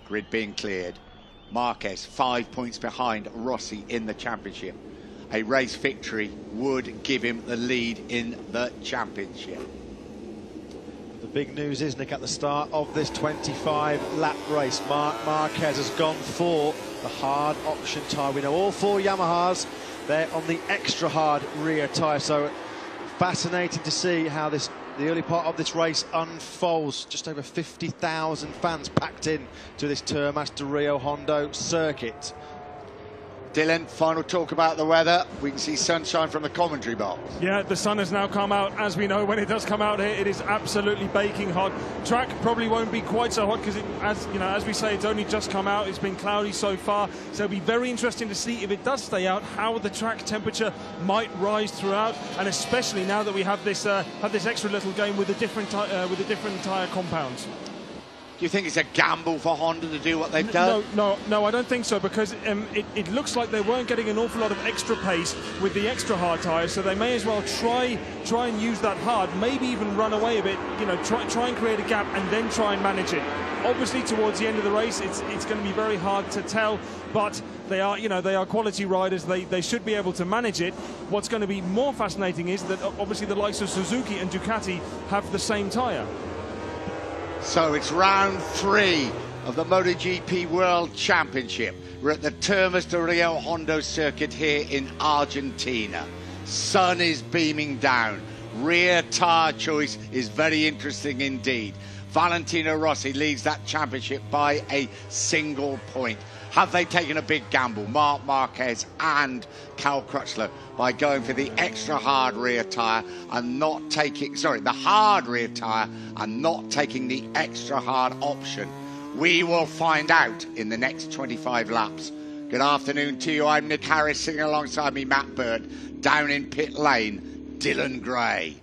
Grid being cleared. Marquez 5 points behind Rossi in the championship. A race victory would give him the lead in the championship. The big news is, Nick, at the start of this 25-lap race, Marquez has gone for the hard option tyre. We know all four Yamahas, they're on the extra hard rear tyre, so fascinating to see how the early part of this race unfolds. Just over 50,000 fans packed in to this Termas de Rio Hondo circuit. Dylan, final talk about the weather. We can see sunshine from the commentary box. Yeah, the sun has now come out. As we know, when it does come out here, it is absolutely baking hot. Track probably won't be quite so hot because, as we say, it's only just come out. It's been cloudy so far, so it'll be very interesting to see if it does stay out, how the track temperature might rise throughout, and especially now that we have this extra little game with the different tyre compounds. Do you think it's a gamble for Honda to do what they've done? No, I don't think so, because it looks like they weren't getting an awful lot of extra pace with the extra hard tyres, so they may as well try and use that hard, maybe even run away a bit, try and create a gap and then try and manage it. Obviously, towards the end of the race, it's going to be very hard to tell, but they are quality riders. They should be able to manage it. What's going to be more fascinating is that obviously the likes of Suzuki and Ducati have the same tyre. So it's round 3 of the MotoGP World Championship. We're at the Termas de Rio Hondo circuit here in Argentina. Sun is beaming down. Rear tyre choice is very interesting indeed. Valentino Rossi leads that championship by a single point. Have they taken a big gamble, Marc Marquez and Cal Crutchlow, by going for the extra hard rear tyre and not taking, the hard rear tyre and not taking the extra hard option? We will find out in the next 25 laps. Good afternoon to you. I'm Nick Harris, sitting alongside me, Matt Bird. Down in pit lane, Dylan Gray.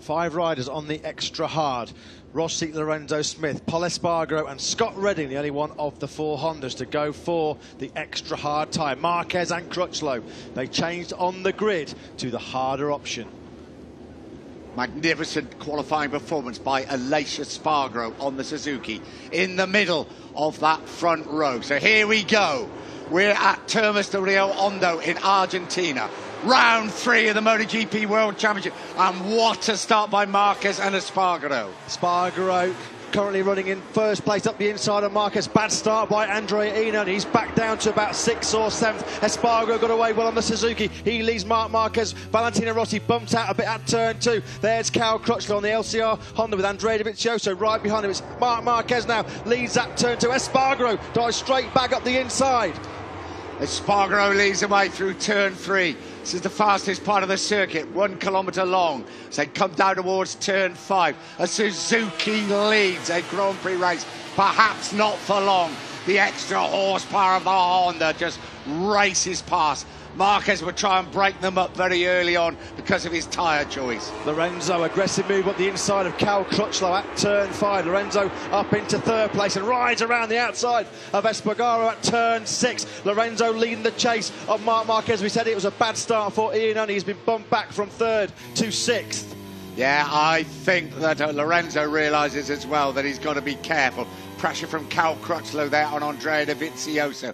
5 riders on the extra hard. Rossi, Lorenzo Smith, Pol Espargaro and Scott Redding, the only one of the 4 Hondas to go for the extra hard tyre. Marquez and Crutchlow, they changed on the grid to the harder option. Magnificent qualifying performance by Aleix Espargaro on the Suzuki in the middle of that front row. So here we go. We're at Termas de Rio Hondo in Argentina. Round 3 of the MotoGP World Championship. And what a start by Marquez and Espargaro. Espargaro currently running in first place up the inside of Marquez. Bad start by Andrea Iannone. He's back down to about 6th or 7th. Espargaro got away well on the Suzuki. He leads Marc Marquez. Valentino Rossi bumps out a bit at turn 2. There's Cal Crutchlow on the LCR Honda with Andrea Dovizioso right behind him. It's Marc Marquez now leads that turn 2. Espargaro dives straight back up the inside. Espargaro leads away through turn 3. This is the fastest part of the circuit, 1 kilometre long. So they come down towards turn 5. A Suzuki leads a Grand Prix race, perhaps not for long. The extra horsepower of the Honda just races past. Marquez will try and break them up very early on because of his tyre choice. Lorenzo, aggressive move up the inside of Cal Crutchlow at turn 5. Lorenzo up into 3rd place and rides around the outside of Espargaro at turn 6. Lorenzo leading the chase of Marc Marquez. We said it was a bad start for Iannone. He's been bumped back from 3rd to 6th. Yeah, I think that Lorenzo realises as well that he's got to be careful. Pressure from Cal Crutchlow there on Andrea Dovizioso.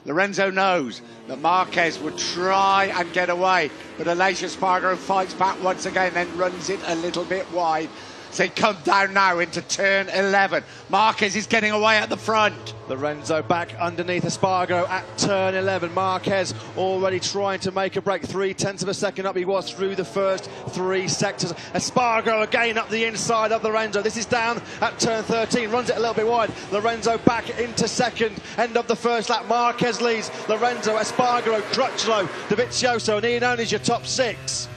Lorenzo knows that Marquez would try and get away, but Aleix Espargaro fights back once again, then runs it a little bit wide. So they come down now into turn 11. Marquez is getting away at the front. Lorenzo back underneath Espargaro at turn 11. Marquez already trying to make a break. 0.3 of a second up he was through the first 3 sectors. Espargaro again up the inside of Lorenzo. This is down at turn 13. Runs it a little bit wide. Lorenzo back into 2nd. End of the first lap. Marquez leads. Lorenzo, Espargaro, Crutchlow, Dovizioso and Iannone is your top 6.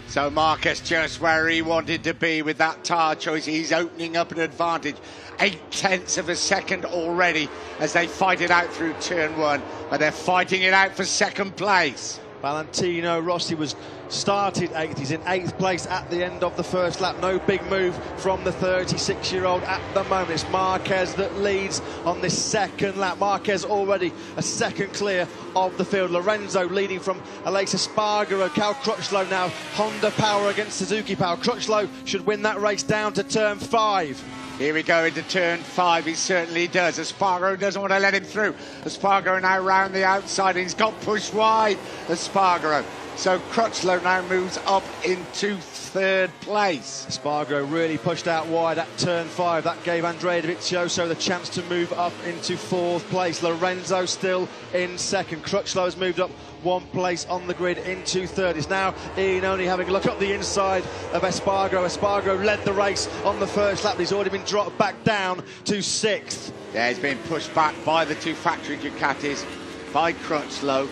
So Marquez just where he wanted to be with that tyre choice. He's opening up an advantage. 0.8 of a second already as they fight it out through turn 1. But they're fighting it out for 2nd place. Valentino Rossi was started 8th. He's in 8th place at the end of the first lap. No big move from the 36-year-old at the moment. It's Marquez that leads on this 2nd lap. Marquez already a 2nd clear of the field. Lorenzo leading from Aleix Espargaro. Cal Crutchlow now Honda power against Suzuki power. Crutchlow should win that race down to turn 5. Here we go into turn 5, he certainly does. Espargaro doesn't want to let him through. Espargaro now round the outside, and he's got pushed wide, Espargaro. So Crutchlow now moves up into 3rd place. Espargaro really pushed out wide at turn 5. That gave Andrea Dovizioso the chance to move up into 4th place. Lorenzo still in 2nd. Crutchlow has moved up 1 place on the grid into 3rd. It's now Iannone having a look up the inside of Espargaro. Espargaro led the race on the 1st lap. He's already been dropped back down to 6th. Yeah, he's been pushed back by the 2 factory Ducatis, by Crutchlow.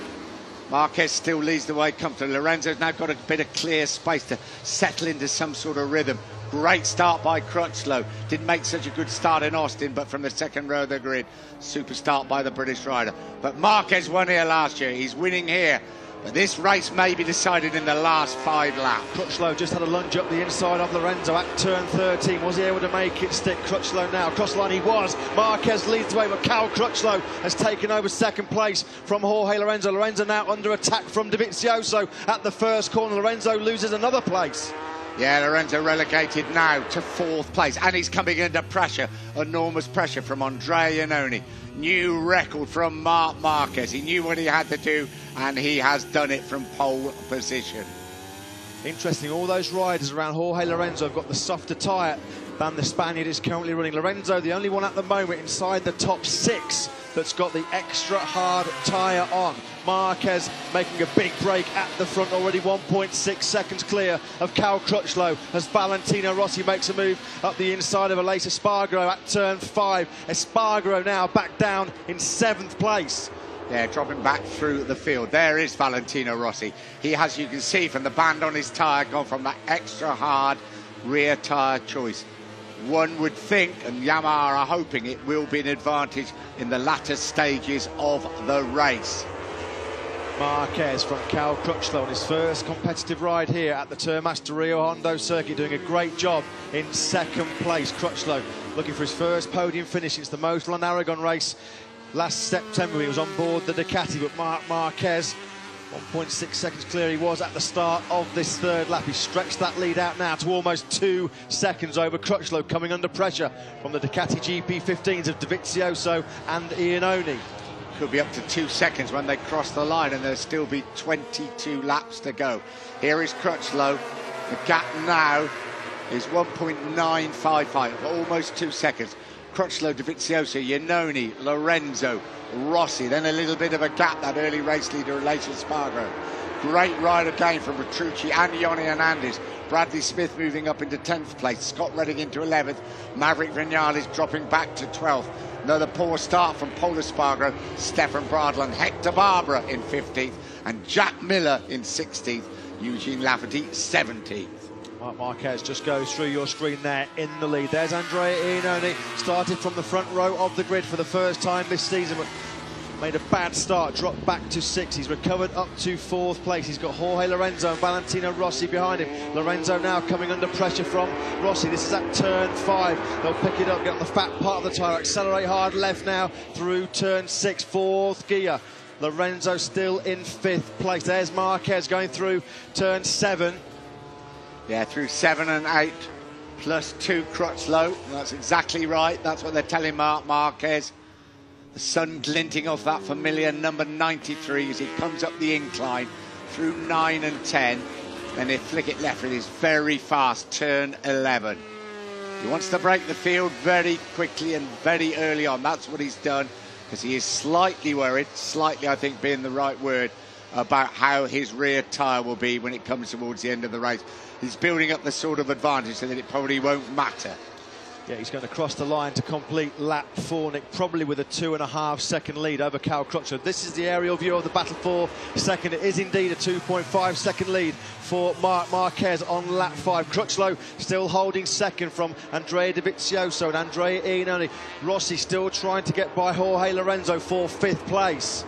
Marquez still leads the way comfortably. Lorenzo's now got a bit of clear space to settle into some sort of rhythm. Great start by Crutchlow. Didn't make such a good start in Austin, but from the 2nd row of the grid, super start by the British rider. But Marquez won here last year. He's winning here. But this race may be decided in the last 5 laps. Crutchlow just had a lunge up the inside of Lorenzo at turn 13. Was he able to make it stick? Crutchlow now. Cross the line he was. Marquez leads the way, but Cal Crutchlow has taken over 2nd place from Jorge Lorenzo. Lorenzo now under attack from Dovizioso at the 1st corner. Lorenzo loses another place. Yeah, Lorenzo relegated now to 4th place, and he's coming under pressure, enormous pressure from Andrea Iannone. New record from Marc Marquez. He knew what he had to do, and he has done it from pole position. Interesting, all those riders around Jorge Lorenzo have got the softer tyre than the Spaniard is currently running. Lorenzo, the only one at the moment inside the top 6 that's got the extra hard tyre on. Marquez making a big break at the front, already 1.6 seconds clear of Cal Crutchlow as Valentino Rossi makes a move up the inside of Aleix Espargaro at turn 5. Espargaro now back down in 7th place. Yeah, dropping back through the field. There is Valentino Rossi. He has, you can see from the band on his tyre, gone from that extra hard rear tyre choice. One would think, and Yamaha are hoping, it will be an advantage in the latter stages of the race. Marquez from Cal Crutchlow on his first competitive ride here at the Termaster Rio Hondo circuit, doing a great job in 2nd place. Crutchlow looking for his first podium finish since the Motul and Aragon race last September. He was on board the Ducati, but Marc Marquez 1.6 seconds clear he was at the start of this 3rd lap. He stretched that lead out now to almost 2 seconds over Crutchlow, coming under pressure from the Ducati GP15s of Dovizioso and Iannone. Could be up to 2 seconds when they cross the line, and there'll still be 22 laps to go. Here is Crutchlow. The gap now is 1.955, almost 2 seconds. Crutchlow, Dovizioso, Iannone, Lorenzo, Rossi, then a little bit of a gap, that early race leader, Aleix Espargaro. Great ride again from Petrucci and Yoni Hernandez. Bradley Smith moving up into 10th place. Scott Redding into 11th. Maverick Vinales dropping back to 12th. Another poor start from Pol Espargaro, Stefan Bradl and Hector Barbara in 15th. And Jack Miller in 16th. Eugene Lafferty 17th. Marc Marquez just goes through your screen there in the lead. There's Andrea Iannone, started from the front row of the grid for the first time this season, but made a bad start, dropped back to 6th. He's recovered up to 4th place. He's got Jorge Lorenzo and Valentino Rossi behind him. Lorenzo now coming under pressure from Rossi. This is at turn 5. They'll pick it up, get on the fat part of the tyre, accelerate hard left now through turn 6, 4th gear. Lorenzo still in 5th place. There's Marquez going through turn 7. Yeah, through 7 and 8, plus 2 Crutchlow. That's exactly right. That's what they're telling Marc Marquez. The sun glinting off that familiar number 93 as he comes up the incline through 9 and 10. Then they flick it left with his very fast turn 11. He wants to break the field very quickly and very early on. That's what he's done, because he is slightly worried, slightly I think being the right word, about how his rear tyre will be when it comes towards the end of the race. He's building up the sort of advantage so that it probably won't matter. Yeah, he's going to cross the line to complete lap 4, Nick, probably with a 2.5 second lead over Cal Crutchlow. This is the aerial view of the battle for 2nd. It is indeed a 2.5 second lead for Marc Marquez on lap 5. Crutchlow still holding 2nd from Andrea Dovizioso and Andrea Iannone. Rossi still trying to get by Jorge Lorenzo for 5th place.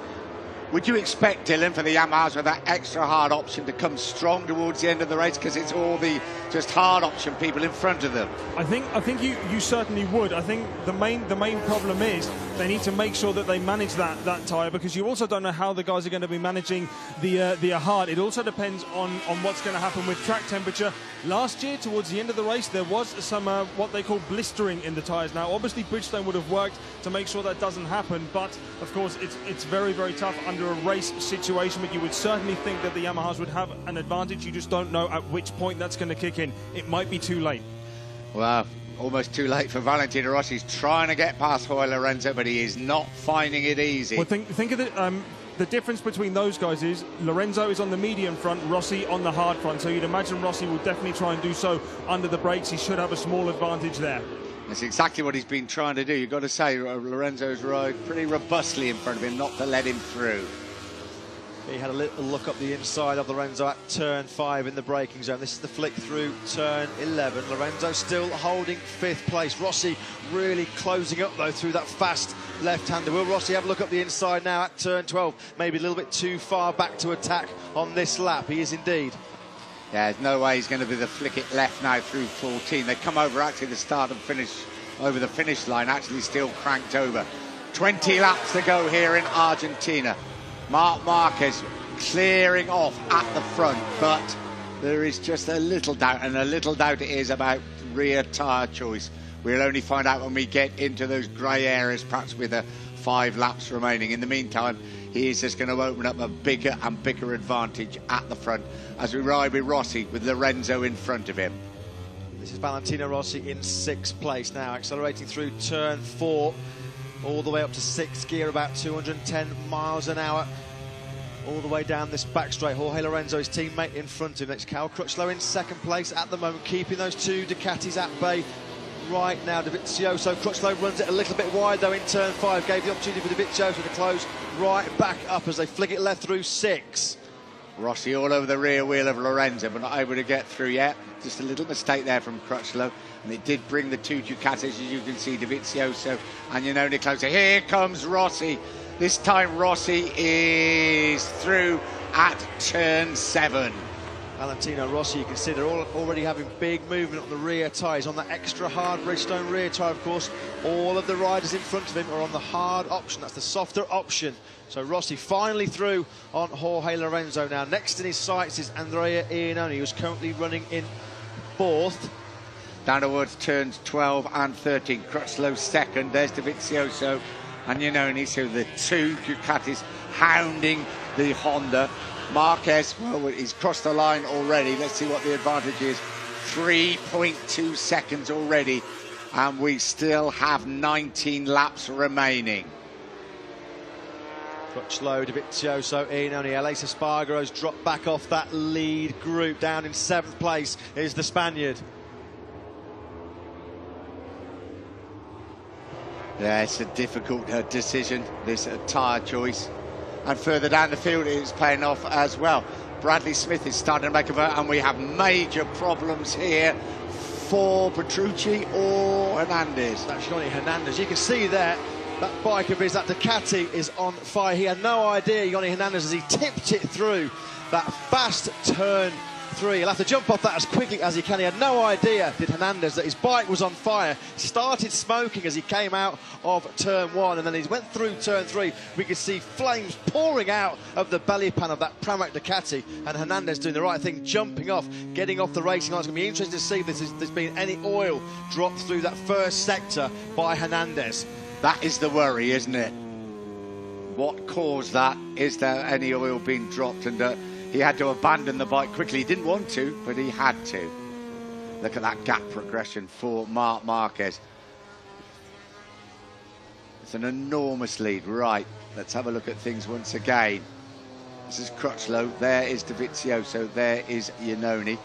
Would you expect, Dylan, for the Yamahas with that extra hard option to come strong towards the end of the race, because it's all the just hard option people in front of them? I think you certainly would. I think the main problem is they need to make sure that they manage that tyre, because you also don't know how the guys are going to be managing the hard. It also depends on what's going to happen with track temperature. Last year, towards the end of the race, there was some what they call blistering in the tyres. Now, obviously, Bridgestone would have worked to make sure that doesn't happen, but of course, it's very, very tough under a race situation. But you would certainly think that the Yamahas would have an advantage. You just don't know at which point that's going to kick in. It might be too late. Well, almost too late for Valentino Rossi. He's trying to get past Jorge Lorenzo, but he is not finding it easy. Well, think of the difference between those guys is Lorenzo is on the medium front, Rossi on the hard front. So you'd imagine Rossi will definitely try and do so under the brakes. He should have a small advantage there. That's exactly what he's been trying to do. You've got to say, Lorenzo's rode pretty robustly in front of him, not to let him through. He had a little look up the inside of Lorenzo at turn 5 in the braking zone. This is the flick through turn 11. Lorenzo still holding 5th place. Rossi really closing up, though, through that fast left-hander. Will Rossi have a look up the inside now at turn 12? Maybe a little bit too far back to attack on this lap. He is indeed. Yeah, there's no way he's going to be the flick it left now through 14. They come over actually the start and finish over the finish line, actually still cranked over. 20 laps to go here in Argentina. Marc Marquez clearing off at the front, but there is just a little doubt, and a little doubt it is about rear tyre choice. We'll only find out when we get into those grey areas, perhaps with 5 laps remaining. In the meantime, he is just going to open up a bigger and bigger advantage at the front as we ride with Rossi, with Lorenzo in front of him. This is Valentino Rossi in 6th place now, accelerating through turn 4. All the way up to 6th gear, about 210 miles an hour. All the way down this back straight. Jorge Lorenzo, his teammate, in front of him. Next, Cal Crutchlow in 2nd place at the moment, keeping those 2 Ducatis at bay right now. Dovizioso, Crutchlow runs it a little bit wide, though, in turn 5. Gave the opportunity for Dovizioso to close right back up as they flick it left through 6. Rossi all over the rear wheel of Lorenzo, but not able to get through yet. Just a little mistake there from Crutchlow, and it did bring the 2 Ducatis, as you can see, Dovizioso and Iannone closer. Here comes Rossi. This time Rossi is through at turn 7. Valentino Rossi, you can see they're already having big movement on the rear tyres, on that extra hard Bridgestone rear tyre, of course. All of the riders in front of him are on the hard option, that's the softer option. So Rossi finally through on Jorge Lorenzo now. Next in his sights is Andrea Iannone, who's currently running in 4th. Down towards turns 12 and 13. Crutchlow 2nd, there's Dovizioso and Iannone, so the 2 Ducatis hounding the Honda. Marquez, well, he's crossed the line already. Let's see what the advantage is. 3.2 seconds already, and we still have 19 laps remaining. Crutchlow, Dovizioso, Iannone, Alex Espargaro's dropped back off that lead group. Down in 7th place is the Spaniard. Yeah, it's a difficult decision, this tyre choice. And further down the field, it's paying off as well. Bradley Smith is starting to make a vote, and we have major problems here for Petrucci or Hernandez. That's Johnny Hernandez. You can see there, that bike of his, that Ducati, is on fire. He had no idea, Johnny Hernandez, as he tipped it through that fast turn 3. He'll have to jump off that as quickly as he can. He had no idea, did Hernandez, that his bike was on fire. He started smoking as he came out of turn 1, and then he went through turn 3. We could see flames pouring out of the belly pan of that Pramac Ducati, and Hernandez doing the right thing, jumping off, getting off the racing line. It's going to be interesting to see if there's been any oil dropped through that first sector by Hernandez. That is the worry, isn't it? What caused that? Is there any oil being dropped? And he had to abandon the bike quickly. He didn't want to, but he had to. Look at that gap progression for Marc Marquez. It's an enormous lead. Right, let's have a look at things once again. This is Crutchlow, there is Dovizioso, there is Iannone.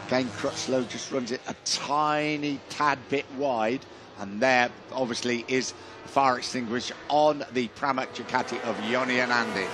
Again, Crutchlow just runs it a tiny tad bit wide, and there obviously is fire extinguisher on the Pramac Ducati of Johnny Hernandez.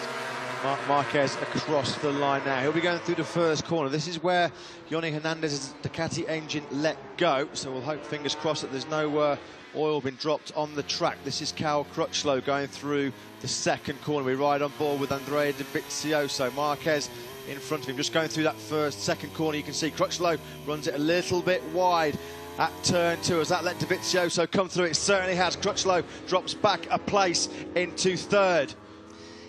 Marc Marquez across the line now. He'll be going through the first corner. This is where Johnny Hernandez's Ducati engine let go, so we'll hope, fingers crossed, that there's no oil been dropped on the track. This is Cal Crutchlow going through the second corner. We ride on board with Andrea Dovizioso. Marquez in front of him, just going through that second corner. You can see Crutchlow runs it a little bit wide at turn 2. Has that let Dovizioso come through? It certainly has. Crutchlow drops back a place into 3rd.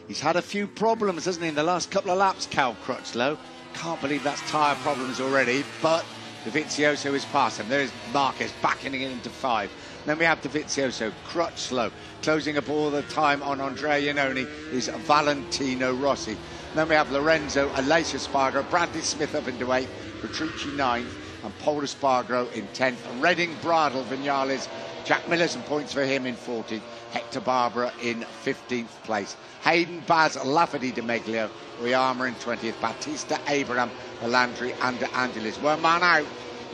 He's had a few problems, hasn't he, in the last couple of laps, Cal Crutchlow. Can't believe that's tyre problems already, but Dovizioso is past him. There is Marquez backing it into 5. Then we have Dovizioso, Crutchlow. Closing up all the time on Andrea Iannone is Valentino Rossi. Then we have Lorenzo, Alessio Spargo, Bradley Smith up into 8th, Petrucci 9th, and Paul Espargaro in 10th. Redding, Bradle, Vinales, Jack Miller, some points for him in 14th. Hector Barbara in 15th place. Hayden, Baz, Lafferty, Demeglio, Uyama in 20th. Batista, Abraham, Melandri, and De Angelis. One man out,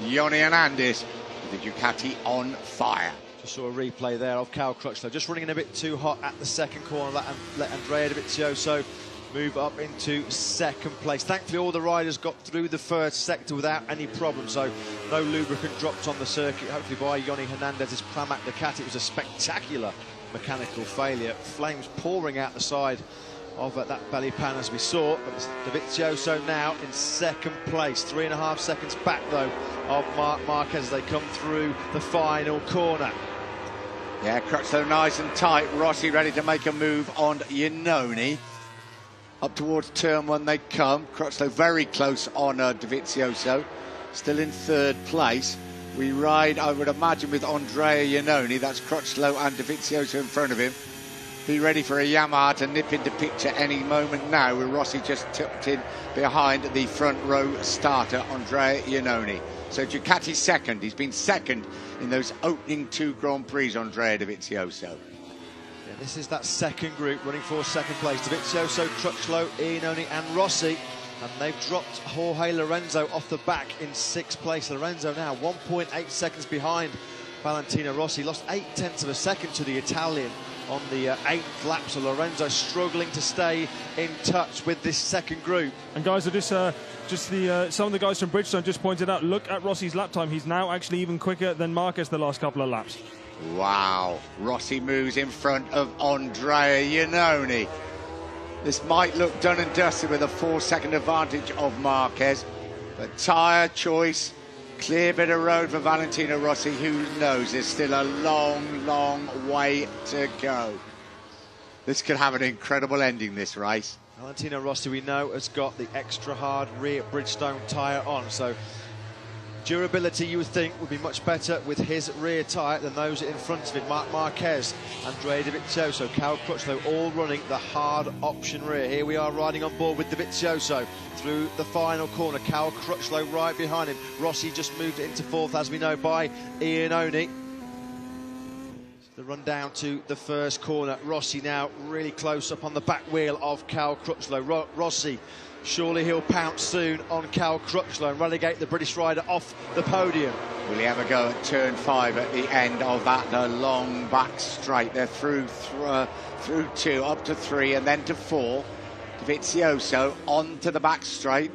Yoni Hernandez with the Ducati on fire. Just saw a replay there of Cal Crutchlow, just running in a bit too hot at the second corner, let Andrea Dovizioso move up into 2nd place. Thankfully, all the riders got through the first sector without any problem, so no lubricant drops on the circuit, hopefully by Yoni Hernandez's Pramac Ducati. It was a spectacular mechanical failure. Flames pouring out the side of that belly pan as we saw, but it's Dovizioso now in 2nd place. 3.5 seconds back, though, of Marc Marquez as they come through the final corner. Yeah, Crutchlow nice and tight. Rossi ready to make a move on Iannone. Up towards turn 1 they come. Crutchlow very close on Dovizioso. Still in 3rd place. We ride, I would imagine, with Andrea Iannone. That's Crutchlow and Dovizioso in front of him. Be ready for a Yamaha to nip into picture any moment now, with Rossi just tucked in behind the front row starter, Andrea Iannone. So Ducati 2nd. He's been 2nd in those opening 2 Grand Prix, Andrea Dovizioso. Yeah, this is that 2nd group running for 2nd place. Dovizioso, Crutchlow, Iannone and Rossi. And they've dropped Jorge Lorenzo off the back in 6th place. Lorenzo now 1.8 seconds behind Valentino Rossi. Lost 0.8 of a second to the Italian on the 8th lap. So Lorenzo struggling to stay in touch with this 2nd group. And guys, some of the guys from Bridgestone just pointed out, look at Rossi's lap time. He's now actually even quicker than Marquez the last couple of laps. Wow, Rossi moves in front of Andrea Iannone. This might look done and dusted with a 4-second advantage of Marquez, but tyre choice, clear bit of road for Valentino Rossi. Who knows? There's still a long, long way to go. This could have an incredible ending, this race. Valentino Rossi, we know, has got the extra hard rear Bridgestone tyre on, so durability, you would think, would be much better with his rear tyre than those in front of it. Marc Marquez, Andrea Dovizioso, Cal Crutchlow, all running the hard option rear. Here we are riding on board with Dovizioso through the final corner. Cal Crutchlow right behind him. Rossi just moved into 4th, as we know, by Iannone. The run down to the 1st corner. Rossi now really close up on the back wheel of Cal Crutchlow. Rossi, surely he'll pounce soon on Cal Crutchlow and relegate the British rider off the podium. Will he have a go at turn 5 at the end of that long back straight? They're through 2, up to 3 and then to 4. Dovizioso onto the back straight,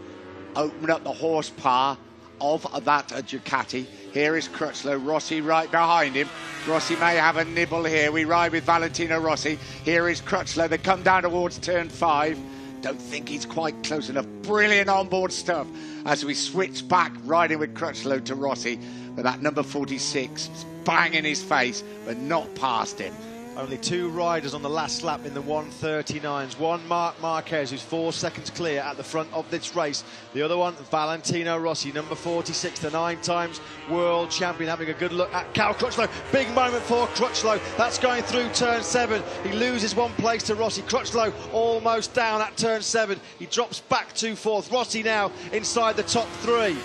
open up the horsepower of that Ducati. Here is Crutchlow, Rossi right behind him. Rossi may have a nibble here. We ride with Valentino Rossi. Here is Crutchlow. They come down towards turn 5. Don't think he's quite close enough. Brilliant onboard stuff as we switch back, riding with Crutchlow to Rossi. But that number 46 bang in his face, but not past him. Only 2 riders on the last lap in the 1:39s. One, Marc Marquez, who's 4 seconds clear at the front of this race. The other one, Valentino Rossi, number 46, the 9 times world champion, having a good look at Cal Crutchlow. Big moment for Crutchlow. That's going through turn 7. He loses 1 place to Rossi. Crutchlow almost down at turn 7. He drops back to 4th. Rossi now inside the top 3.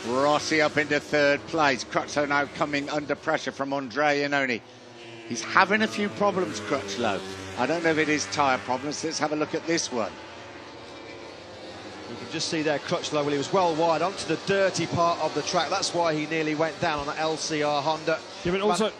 Rossi up into 3rd place. Crutchlow now coming under pressure from Andrea Iannone. He's having a few problems, Crutchlow. I don't know if it is tyre problems. Let's have a look at this one. You can just see there Crutchlow, well, he was well wide onto the dirty part of the track. That's why he nearly went down on an LCR Honda. Yeah, but also,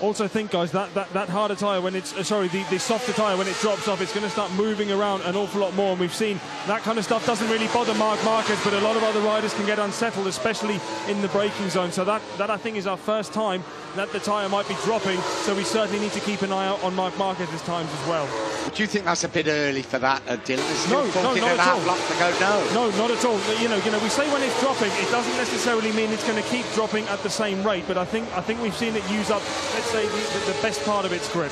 Also think, guys, that harder tyre when it's the softer tyre when it drops off, it's going to start moving around an awful lot more, and we've seen that kind of stuff doesn't really bother Marc Marquez, but a lot of other riders can get unsettled, especially in the braking zone. So that I think is our first time that the tyre might be dropping, so we certainly need to keep an eye out on Marc Marquez's times as well. Do you think that's a bit early for that, Dylan? There's still No, 14 not and a at half all. laps to go. No, not at all. You know, we say when it's dropping, it doesn't necessarily mean it's going to keep dropping at the same rate, but I think we've seen it use up, let's say, the best part of its grip.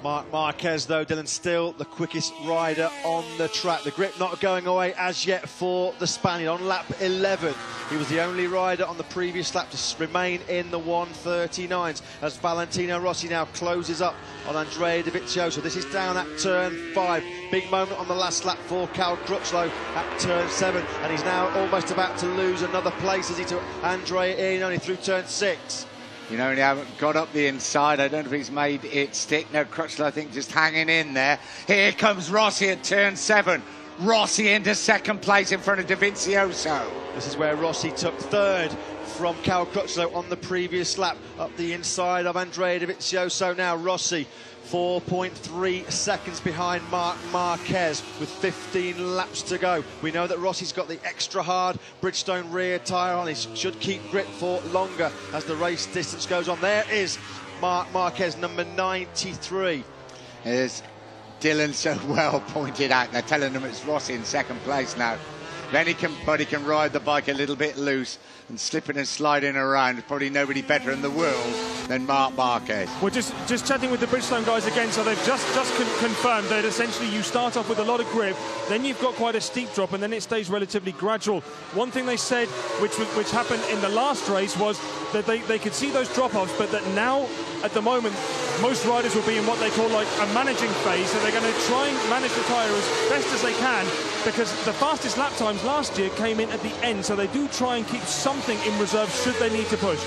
Marc Marquez, though, Dylan, still the quickest rider on the track. The grip not going away as yet for the Spaniard on lap 11. He was the only rider on the previous lap to remain in the 1:39s as Valentino Rossi now closes up on Andrea Dovizioso. This is down at turn 5. Big moment on the last lap for Cal Crutchlow at turn 7, and he's now almost about to lose another place as he took Andrea Iannone through turn 6. You know, he haven't got up the inside. I don't know if he's made it stick. No, Crutchlow, I think, just hanging in there. Here comes Rossi at turn 7. Rossi into second place in front of Dovizioso. This is where Rossi took third from Cal Crutchlow on the previous lap, up the inside of Andrea Dovizioso. Now Rossi 4.3 seconds behind Marc Marquez with 15 laps to go. We know that Rossi's got the extra hard Bridgestone rear tyre on. He should keep grip for longer as the race distance goes on. There is Marc Marquez, number 93. As Dylan so well pointed out, they're telling him it's Rossi in second place now. If anybody can ride the bike a little bit loose and slipping and sliding around, there's probably nobody better in the world than Marc Marquez. We're just chatting with the Bridgestone guys again, so they've just confirmed that essentially you start off with a lot of grip, then you've got quite a steep drop, and then it stays relatively gradual. One thing they said, which happened in the last race, was that they could see those drop-offs, but that now, at the moment, most riders will be in what they call like a managing phase, so they're going to try and manage the tyre as best as they can, because the fastest lap times last year came in at the end, so they do try and keep something in reserve should they need to push.